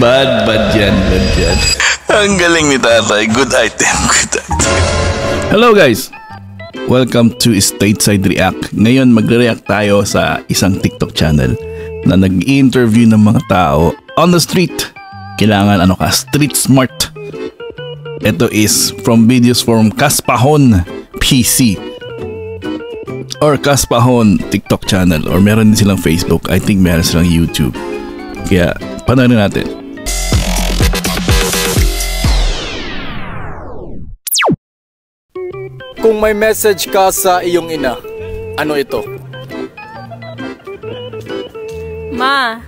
Bad yan. Ang galing ni tatay. Good item. Hello guys! Welcome to Stateside React. Ngayon magre-react tayo sa isang TikTok channel na nag-i-interview ng mga tao on the street. Kailangan street smart. Ito is from videos from Kaspahon PC or Kaspahon TikTok channel, or meron din silang Facebook. I think meron silang YouTube. Kaya panoorin natin. Kung may message ka sa iyong ina, ano ito? Ma,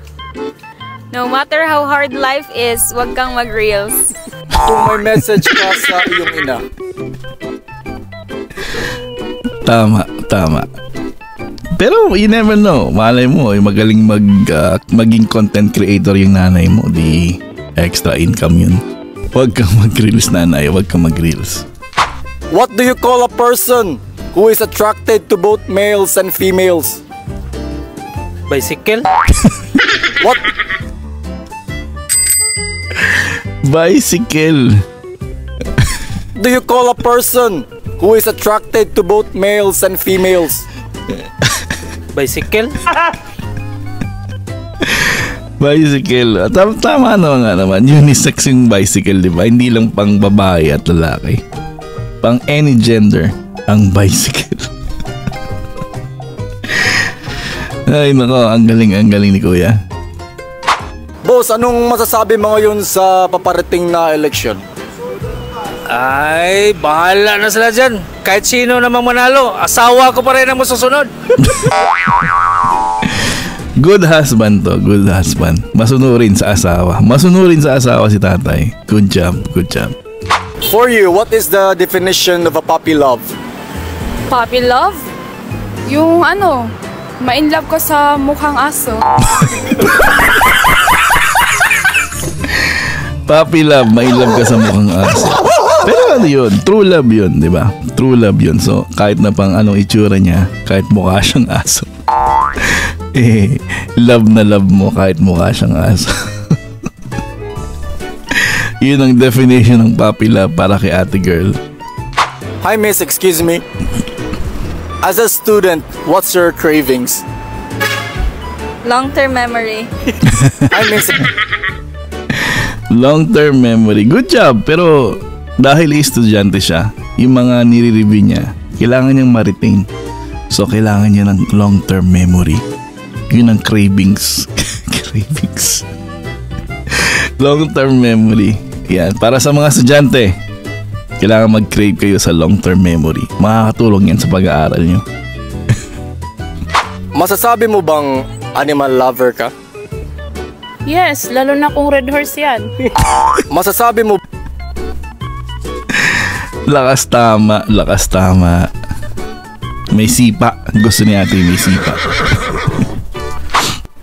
no matter how hard life is, wag kang mag-reels. Kung may message ka sa iyong ina. Tama. Pero you never know. Malay mo, magaling maging content creator yung nanay mo. Di extra income yun. Wag kang mag-reels, nanay. Wag kang mag-reels. What do you call a person who is attracted to both males and females? Bicycle? What? Bicycle. Do you call a person who is attracted to both males and females? Bicycle? Bicycle. Tama nga naman. Unisex yung bicycle, di ba? Hindi lang pang babae at lalaki. Pang any gender ang bicycle. Ay nako, ang galing ni Kuya. Boss, anong masasabi mo ngayon sa paparating na election? Ay, bahala na sila dyan. Kahit sino namang manalo, asawa ko pa rin ang masusunod. Good husband to, good husband. Masunurin sa asawa si tatay. Good job. For you, what is the definition of a puppy love? Puppy love? Yung ma-inlove ka sa mukhang aso. Puppy love, ma-inlove ka sa mukhang aso. Pero ano yun? True love yun, di ba? True love yun. So, kahit na pang anong itsura niya, kahit mukha siyang aso. Love na love mo kahit mukha siyang aso. Yun ang definition ng puppy love para kay ate girl. Hi miss, excuse me. As a student, what's your cravings? Long-term memory. Hi miss. Long-term memory. Good job. Pero dahil estudyante siya, yung mga nire-review niya, kailangan niyang ma-retain. So kailangan niya ng long-term memory. Yun ang cravings. Cravings. Long-term memory. Yan, para sa mga estudyante, kailangan mag-crave kayo sa long-term memory. Makakatulong yan sa pag-aaral nyo. Masasabi mo bang animal lover ka? Yes, lalo na kung red horse yan. Masasabi mo Lakas tama. May sipa. Gusto ni ate may sipa.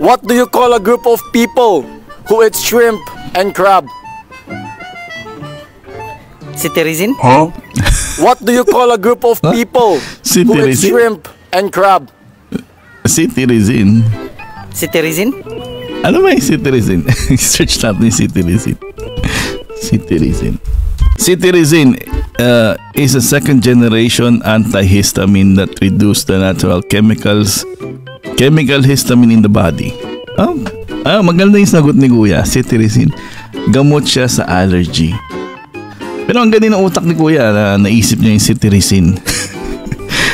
What do you call a group of people who eat shrimp and crab? Citizen? Huh? What do you call a group of people who eat shrimp and crab? Citizen? Ano ba yung citizen? Search natin yung citizen is a second generation antihistamine that reduce the natural chemical histamine in the body. Maganda yung sagot ni Kuya. Citizen. Gamot siya sa allergy. Pero ang galing ng utak ni Kuya na naisip niya yung citizen.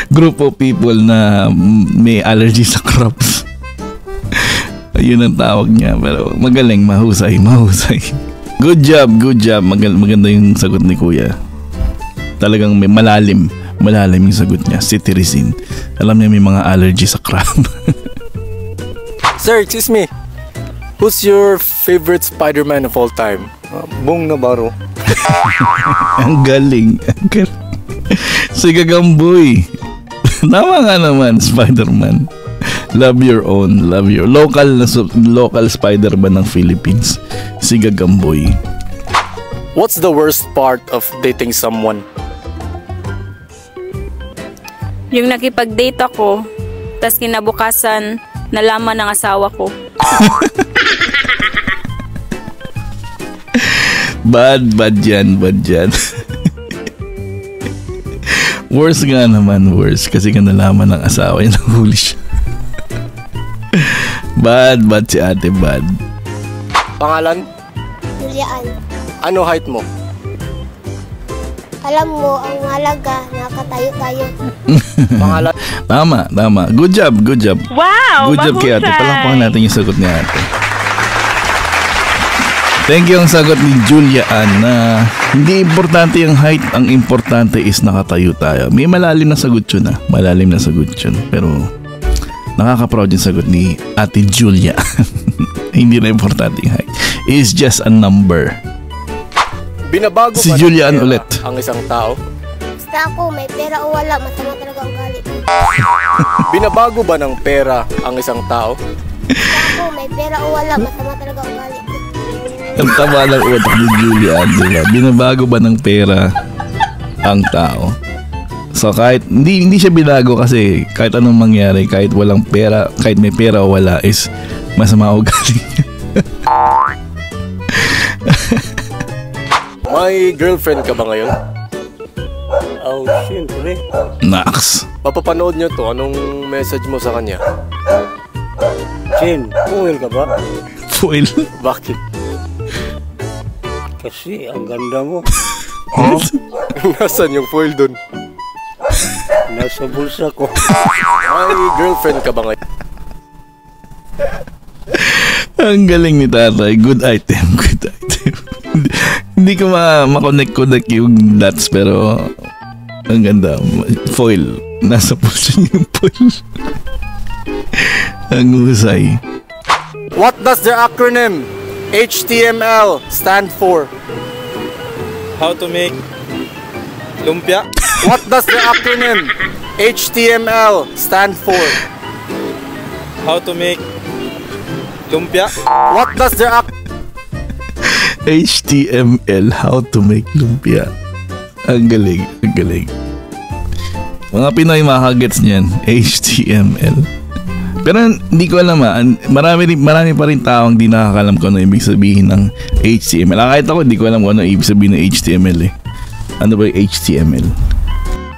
Group of people na may allergy sa crops. Yun ang tawag niya. Pero magaling, mahusay. Good job. Maganda yung sagot ni Kuya. Talagang may malalim yung sagot niya. Citizen. Alam niya may mga allergy sa crop. Sir, excuse me. Who's your favorite Spider-Man of all time? Bong Navarro. Ang galing. Si Gagamboy. Tama nga naman, Spider-Man. Love your own. Local Spider-Man ng Philippines. Si Gagamboy. What's the worst part of dating someone? Yung nakipag-date ako, tas kinabukasan, nalaman ng asawa ko. Bad yan. Worse nga naman, worse. Kasi ka nalaman ng asawa niya, nahuli siya. Bad si ate, bad. Pangalan? Julian, Ano height mo? alam mo, ang halaga, nakatayo tayo. Pangalan? Tama. Good job. Wow! Good job kay ate. Palakpakan natin yung sagot ni ate. Thank you ang sagot ni Julia Ann na hindi importante yung height. Ang importante is nakatayo tayo. May malalim na sagot yun Pero nakaka-proud yung sagot ni ate Julia. Hindi na importante yung height. It's just a number. Binabago Si ba ng Julian pera ulit. ang isang tao? Basta ako, may pera o wala, masama talaga ang galit. Binabago ba ng pera ang isang tao? Basta ako, may pera o wala, masama talaga ang galit. Ang tama ng utak ni Julia Ann, diba? Binabago ba ng pera ang tao? So kahit hindi siya binago kasi kahit anong mangyari, kahit walang pera, kahit may pera o wala is masama ugali niya. May girlfriend ka ba ngayon? Oh, siyempre. Naks. Papapanood niyo to. Anong message mo sa kanya? Chin, puwil ka ba? Foil. Bakit? Kasi ang ganda mo. Nasaan yung foil dun? Nasa bulsa ko. May girlfriend ka ba ngayon? Ang galing ni tatay. Good item. Hindi ko ma-connect yung dots pero ang ganda. Foil. Nasa puso niya yung foil. Ang husay. What does the acronym HTML stand for? How to make lumpia? What does the acronym HTML stand for? How to make lumpia? What does the HTML, how to make lumpia. Ang galing. Mga Pinoy makagets niyan, HTML. Pero hindi ko alam marami pa rin taong di nakakalam kung ano ibig sabihin ng HTML. Kahit ako, hindi ko alam kung ano ibig sabihin ng HTML eh. Ano ba yung HTML?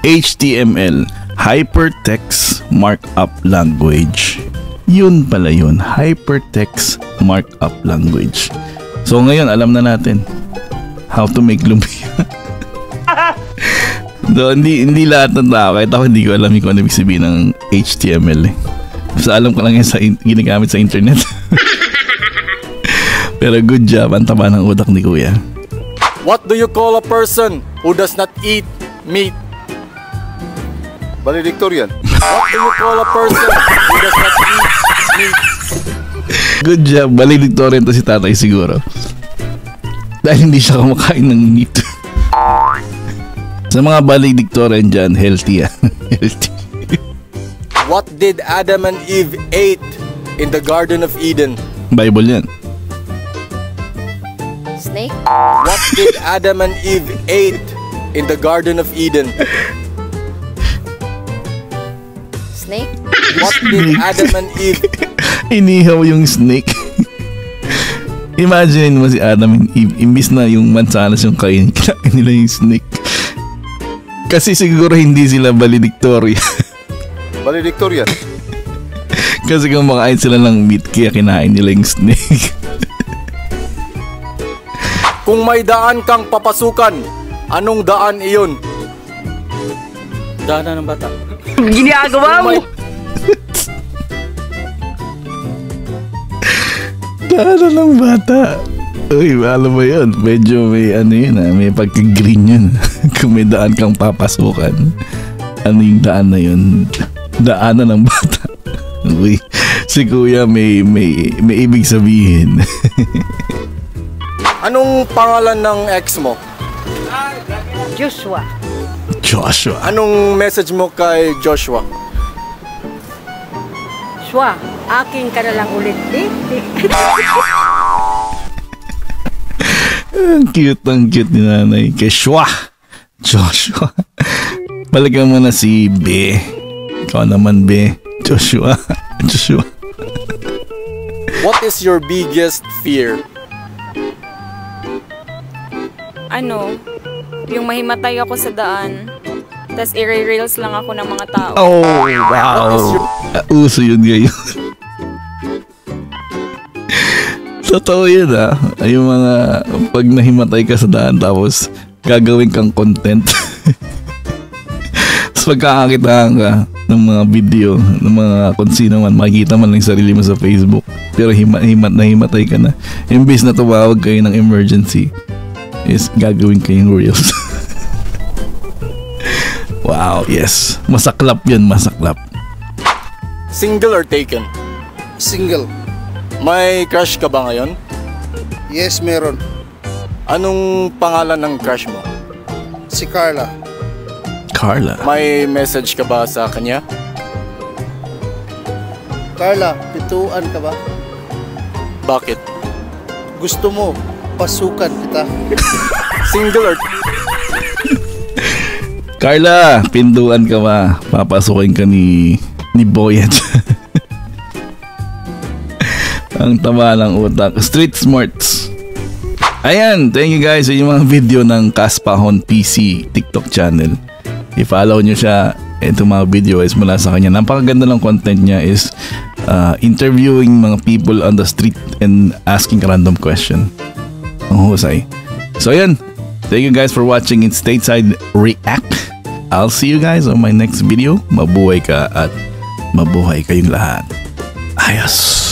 HTML, Hypertext Markup Language. Yun pala yun, Hypertext Markup Language. So ngayon, alam na natin how to make lumpia. So, hindi lahat ng tao, kahit ako hindi ko alam kung ano ibig sabihin ng HTML eh. So alam ko lang yan sa ginagamit sa internet. Pero good job, ang taba ng utak ni Kuya. What do you call a person who does not eat meat? Valedictorian. What do you call a person who does not eat meat? Good job, valedictorian to si tatay siguro. Dahil hindi siya kumakain ng meat. Sa mga valedictorian dyan, healthy yan. Healthy. What did Adam and Eve ate in the Garden of Eden? Bible yan. Snake? What did Adam and Eve ate in the Garden of Eden? Snake? What did Adam and Eve? Inihaw yung snake. Imagine mo si Adam and Eve, imbis na yung mansanas yung kain, kinain nila yung snake. Kasi siguro hindi sila valedictorian. Valedictorian. Kasi kung makain sila ng meat, kaya kinain nila yung snake. Kung may daan kang papasukan, anong daan iyon? Daanan ng bata. Ginagawa mo! Daanan ng bata. Uy, alam mo yun, medyo may may pagka-green yun. Kung may daan kang papasukan, ano yung daan na yun? Daanan ng bata. Uy, si Kuya may ibig sabihin. Anong pangalan ng ex mo? Joshua. Joshua. Anong message mo kay Joshua? Shwa, akin ka na lang ulit, Ang cute ni nanay. Kay Joshua. Balikan mo na si Be. Ikaw naman, Be. Joshua. What is your biggest fear? Ano, yung mahimatay ako sa daan, tas i-rails lang ako ng mga tao. Oh, wow. Uso yun ngayon. Totoo yun Yung mga pag nahimatay ka sa daan tapos gagawin kang content. Tapos pagkakakitaan ka ng mga video ng mga kung sino man, makikita man lang yung sarili mo sa Facebook, pero nahimatay ka na. Imbes na tumawag kayo ng emergency, is gagawin kayong reels. Wow, yes. Masaklap yun, masaklap. Single or taken? Single. May crush ka ba ngayon? Yes, meron. Anong pangalan ng crush mo? Si Carla. Carla. May message ka ba sa kanya? Carla, pituan ka ba? Bakit? Gusto mo, pasukan kita. Single or Carla, pinduan ka ba? Papasukin ka ni Boyet. Ang tama ng utak. Street Smarts. Ayan, thank you guys sa yung mga video ng Kaspahon PC TikTok channel. I-follow nyo siya. Ito mga video is mula sa kanya. Napakaganda ng content niya is interviewing mga people on the street and asking random question. Ang husay. So ayan, thank you guys for watching in Stateside React. I'll see you guys on my next video. Mabuhay ka at mabuhay kayong lahat. Ayos!